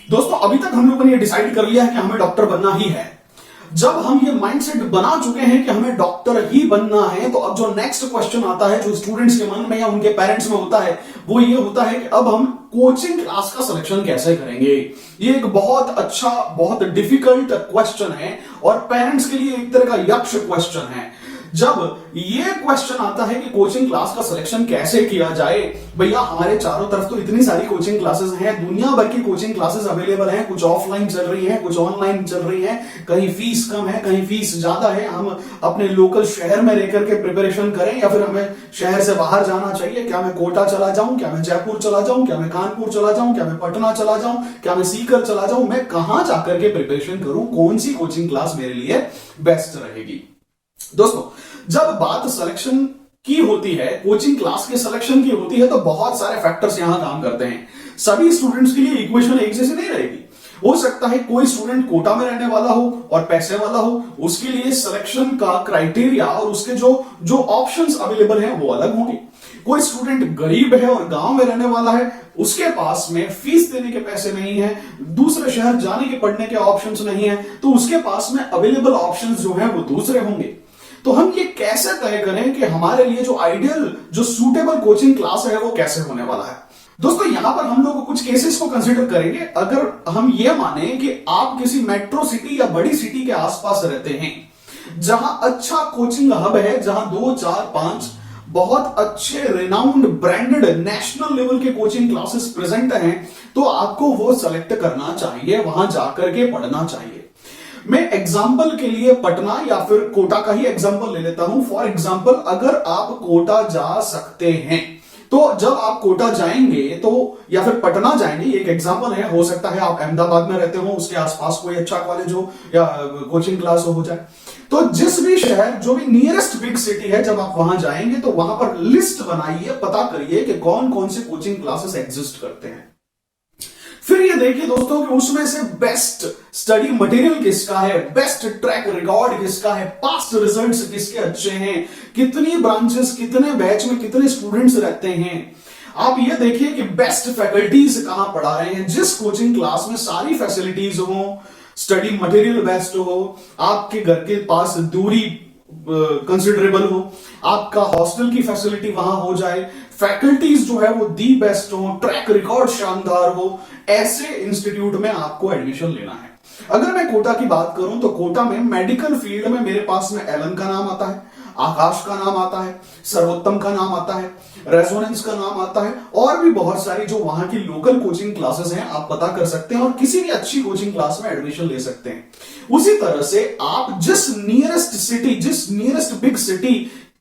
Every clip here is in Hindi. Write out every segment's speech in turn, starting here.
दोस्तों अभी तक हम लोगों ने ये डिसाइड कर लिया है कि हमें डॉक्टर बनना ही है। जब हम ये माइंडसेट बना चुके हैं कि हमें डॉक्टर ही बनना है, तो अब जो नेक्स्ट क्वेश्चन आता है जो स्टूडेंट्स के मन में या उनके पेरेंट्स में होता है वो ये होता है कि अब हम कोचिंग क्लास का सिलेक्शन कैसे करेंगे। ये एक बहुत अच्छा, बहुत डिफिकल्ट क्वेश्चन है और पेरेंट्स के लिए एक तरह का यक्ष क्वेश्चन है। जब ये क्वेश्चन आता है कि कोचिंग क्लास का सिलेक्शन कैसे किया जाए, भैया हमारे चारों तरफ तो इतनी सारी कोचिंग क्लासेस हैं, दुनिया भर की कोचिंग क्लासेस अवेलेबल हैं, कुछ ऑफलाइन चल रही हैं, कुछ ऑनलाइन चल रही हैं, कहीं फीस कम है, कहीं फीस ज्यादा है। हम अपने लोकल शहर में रहकर के प्रिपरेशन करें या फिर हमें शहर से बाहर जाना चाहिए? क्या मैं कोटा चला जाऊं, क्या मैं जयपुर चला जाऊं, क्या मैं कानपुर चला जाऊं, क्या मैं पटना चला जाऊं, क्या मैं सीकर चला जाऊं? मैं कहां जाकर के प्रिपरेशन करूं? कौन सी कोचिंग क्लास मेरे लिए बेस्ट रहेगी? दोस्तों जब बात सिलेक्शन की होती है, कोचिंग क्लास के सिलेक्शन की होती है, तो बहुत सारे फैक्टर्स यहां काम करते हैं। सभी स्टूडेंट्स के लिए इक्वेशन एक जैसी नहीं रहेगी। हो सकता है कोई स्टूडेंट कोटा में रहने वाला हो और पैसे वाला हो, उसके लिए सिलेक्शन का क्राइटेरिया और उसके जो जो ऑप्शंस अवेलेबल हैं वो अलग होंगे। कोई स्टूडेंट गरीब है और गांव में रहने वाला है, उसके पास में फीस देने के पैसे नहीं है, दूसरे शहर जाने के पढ़ने के ऑप्शंस नहीं है, तो उसके पास में अवेलेबल ऑप्शंस जो है वो दूसरे होंगे। तो हम ये कैसे तय करें कि हमारे लिए जो आइडियल, जो सूटेबल कोचिंग क्लास है वो कैसे होने वाला है? दोस्तों यहां पर हम लोग कुछ केसेस को कंसीडर करेंगे। अगर हम ये माने कि आप किसी मेट्रो सिटी या बड़ी सिटी के आसपास रहते हैं, जहां अच्छा कोचिंग हब है, जहां 2, 4, 5 बहुत अच्छे रेनाउंड ब्रांडेड नेशनल लेवल के कोचिंग क्लासेस प्रेजेंट हैं, तो आपको वो सेलेक्ट करना चाहिए, वहां जाकर के पढ़ना चाहिए। मैं एग्जाम्पल के लिए पटना या फिर कोटा का ही एग्जाम्पल ले लेता हूं। फॉर एग्जाम्पल, अगर आप कोटा जा सकते हैं तो जब आप कोटा जाएंगे तो या फिर पटना जाएंगे, एक एग्जाम्पल है, हो सकता है आप अहमदाबाद में रहते हो, उसके आसपास कोई अच्छा कॉलेज हो या कोचिंग क्लास हो जाए, तो जिस भी शहर, जो भी नियरेस्ट बिग सिटी है, जब आप वहां जाएंगे तो वहां पर लिस्ट बनाइए, पता करिए कि कौन कौन से कोचिंग क्लासेस एग्जिस्ट करते हैं। फिर ये देखिए दोस्तों कि उसमें से बेस्ट स्टडी मटेरियल किसका है, बेस्ट ट्रैक रिकॉर्ड किसका है, पास्ट रिजल्ट्स किसके अच्छे हैं, कितनी ब्रांचेस, कितने बैच में कितने स्टूडेंट्स रहते हैं। आप ये देखिए कि बेस्ट फैकल्टीज कहां पढ़ा रहे हैं, जिस कोचिंग क्लास में सारी फैसिलिटीज हो, स्टडी मटेरियल बेस्ट हो, आपके घर के पास दूरी कंसिडरेबल हो, आपका हॉस्टल की फैसिलिटी वहां हो जाए, फैकल्टीज जो है वो दी बेस्ट हो, ट्रैक रिकॉर्ड शानदार हो, ऐसे इंस्टीट्यूट में आपको एडमिशन लेना है। अगर मैं कोटा की बात करूं तो कोटा में मेडिकल फील्ड में मेरे पास में एलन का नाम आता है, आकाश का नाम आता है, सर्वोत्तम का नाम आता है, रेजोनेंस का नाम आता है, और भी बहुत सारी जो वहां की लोकल कोचिंग क्लासेस हैं आप पता कर सकते हैं और किसी भी अच्छी कोचिंग क्लास में एडमिशन ले सकते हैं। उसी तरह से आप जिस नियरेस्ट सिटी, जिस नियरेस्ट बिग सिटी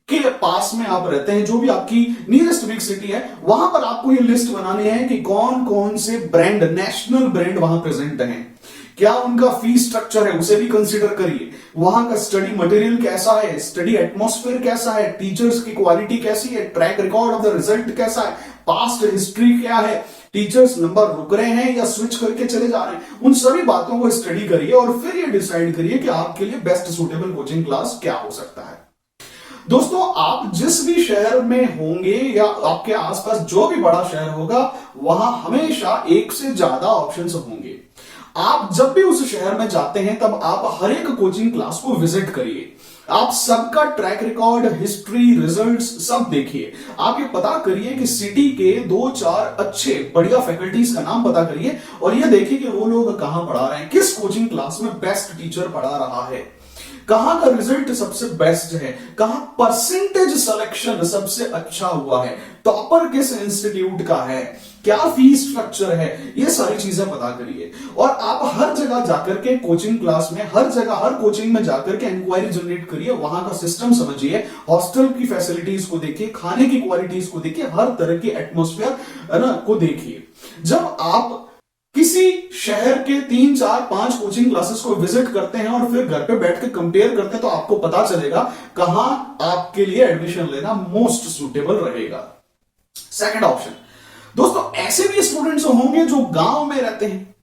के पास में आप रहते हैं, जो भी आपकी नियरेस्ट बिग सिटी है, वहां पर आपको ये लिस्ट बनानी है कि कौन कौन से ब्रांड, नेशनल ब्रांड वहां प्रेजेंट हैं, क्या उनका फीस स्ट्रक्चर है, उसे भी कंसीडर करिए, वहां का स्टडी मटेरियल कैसा है, स्टडी एटमॉस्फेयर कैसा है, टीचर्स की क्वालिटी कैसी है, track record of the result कैसा है, पास्ट हिस्ट्री क्या है, टीचर्स नंबर रुक रहे हैं या स्विच करके चले जा रहे हैं, उन सभी बातों को स्टडी करिए और फिर ये डिसाइड करिए कि आपके लिए बेस्ट सूटेबल कोचिंग क्लास क्या हो सकता है। दोस्तों आप जिस भी शहर में होंगे या आपके आसपास जो भी बड़ा शहर होगा, वहां हमेशा एक से ज्यादा ऑप्शंस होंगे। आप जब भी उस शहर में जाते हैं तब आप हर एक कोचिंग क्लास को विजिट करिए, आप सबका ट्रैक रिकॉर्ड, हिस्ट्री, रिजल्ट्स सब देखिए। आप ये पता करिए कि सिटी के 2, 4 अच्छे बढ़िया फैकल्टीज का नाम पता करिए और ये देखिए कि वो लोग कहां पढ़ा रहे हैं, किस कोचिंग क्लास में बेस्ट टीचर पढ़ा रहा है, कहां का रिजल्ट सबसे बेस्ट है, कहां परसेंटेज सिलेक्शन सबसे अच्छा हुआ है, टॉपर किस इंस्टीट्यूट का है, क्या फीस स्ट्रक्चर है, ये सारी चीजें पता करिए। और आप हर जगह जाकर के कोचिंग क्लास में, हर जगह हर कोचिंग में जाकर के इंक्वायरी जनरेट करिए, वहां का सिस्टम समझिए, हॉस्टल की फैसिलिटीज को देखिए, खाने की क्वालिटीज को देखिए, हर तरह की एटमोस्फेयर को देखिए। जब आप किसी शहर के 3, 4, 5 कोचिंग क्लासेस को विजिट करते हैं और फिर घर पे बैठ के कंपेयर करते हैं, तो आपको पता चलेगा कहां आपके लिए एडमिशन लेना मोस्ट सुटेबल रहेगा। सेकंड ऑप्शन, दोस्तों ऐसे भी स्टूडेंट्स होंगे जो गांव में रहते हैं,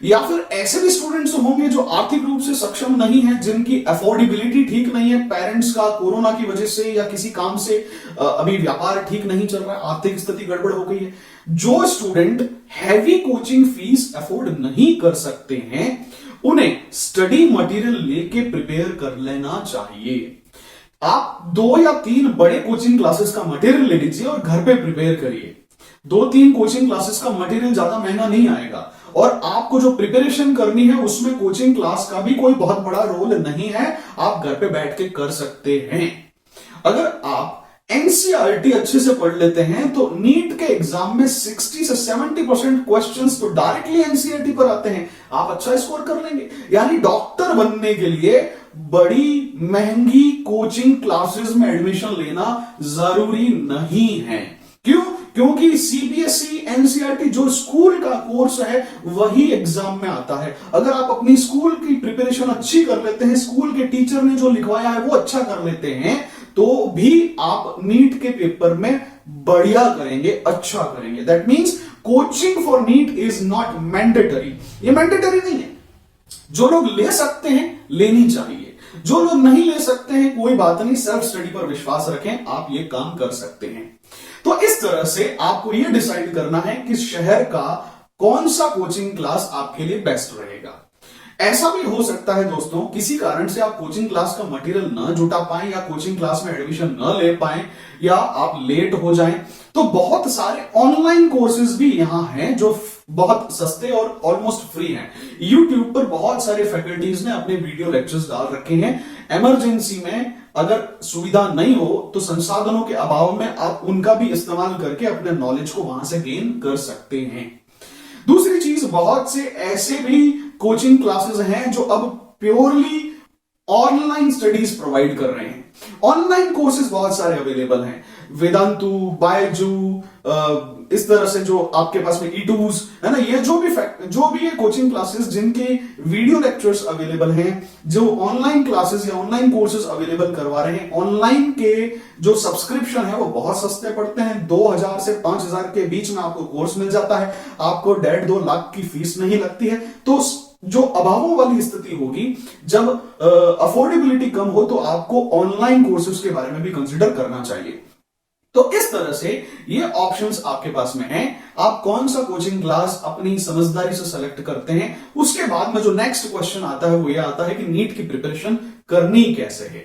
या फिर ऐसे भी स्टूडेंट्स होंगे जो आर्थिक रूप से सक्षम नहीं है, जिनकी अफोर्डेबिलिटी ठीक नहीं है, पेरेंट्स का कोरोना की वजह से या किसी काम से अभी व्यापार ठीक नहीं चल रहा है, आर्थिक स्थिति गड़बड़ हो गई है। जो student heavy coaching fees afford नहीं कर सकते हैं, उन्हें स्टडी मटेरियल लेके प्रिपेयर कर लेना चाहिए। आप 2 या 3 बड़े कोचिंग क्लासेस का मटेरियल ले लीजिए और घर पे प्रिपेयर करिए। 2-3 कोचिंग क्लासेस का मटेरियल ज्यादा महंगा नहीं आएगा, और आपको जो प्रिपरेशन करनी है उसमें कोचिंग क्लास का भी कोई बहुत बड़ा रोल नहीं है, आप घर पे बैठ के कर सकते हैं। अगर आप एनसीईआरटी अच्छे से पढ़ लेते हैं तो नीट के एग्जाम में 60 से 70% क्वेश्चंस तो डायरेक्टली एनसीईआरटी पर आते हैं, आप अच्छा स्कोर कर लेंगे। यानी डॉक्टर बनने के लिए बड़ी महंगी कोचिंग क्लासेस में एडमिशन लेना जरूरी नहीं है। क्यों? क्योंकि सीबीएसई एनसीईआरटी जो स्कूल का कोर्स है वही एग्जाम में आता है। अगर आप अपनी स्कूल की प्रिपरेशन अच्छी कर लेते हैं, स्कूल के टीचर ने जो लिखवाया है वो अच्छा कर लेते हैं, तो भी आप नीट के पेपर में बढ़िया करेंगे, अच्छा करेंगे। That means coaching for NEET is not mandatory. ये मैंडेटरी नहीं है। जो लोग ले सकते हैं लेनी चाहिए, जो लोग नहीं ले सकते हैं कोई बात नहीं, सेल्फ स्टडी पर विश्वास रखें, आप ये काम कर सकते हैं। तो इस तरह से आपको यह डिसाइड करना है कि शहर का कौन सा कोचिंग क्लास आपके लिए बेस्ट रहेगा। ऐसा भी हो सकता है दोस्तों, किसी कारण से आप कोचिंग क्लास का मटेरियल न जुटा पाएं या कोचिंग क्लास में एडमिशन न ले पाएं या आप लेट हो जाएं, तो बहुत सारे ऑनलाइन कोर्सेज भी यहां हैं जो बहुत सस्ते और ऑलमोस्ट फ्री हैं। YouTube पर बहुत सारे फैकल्टीज ने अपने वीडियो लेक्चर्स डाल रखे हैं। इमरजेंसी में अगर सुविधा नहीं हो तो संसाधनों के अभाव में आप उनका भी इस्तेमाल करके अपने नॉलेज को वहां से गेन कर सकते हैं। दूसरी चीज, बहुत से ऐसे भी कोचिंग क्लासेस हैं जो अब प्योरली ऑनलाइन स्टडीज प्रोवाइड कर रहे हैं। ऑनलाइन कोर्सेज बहुत सारे अवेलेबल हैं, वेदांतु, बायजू, इस तरह से जो आपके पास में ईटूज है ना, ये जो भी ये कोचिंग क्लासेस जिनके वीडियो लेक्चर्स अवेलेबल हैं, जो ऑनलाइन क्लासेस या ऑनलाइन कोर्सेज अवेलेबल करवा रहे हैं, ऑनलाइन के जो सब्सक्रिप्शन है वो बहुत सस्ते पड़ते हैं। 2000 से 5000 के बीच में आपको कोर्स मिल जाता है, आपको 1.5-2 लाख की फीस नहीं लगती है। तो जो अभावों वाली स्थिति होगी, जब अफोर्डेबिलिटी कम हो, तो आपको ऑनलाइन कोर्सेज के बारे में भी कंसिडर करना चाहिए। तो इस तरह से ये ऑप्शंस आपके पास में हैं। आप कौन सा कोचिंग क्लास अपनी समझदारी से सेलेक्ट करते हैं। उसके बाद में जो नेक्स्ट क्वेश्चन आता है वो ये आता है कि नीट की प्रिपरेशन करनी कैसे है।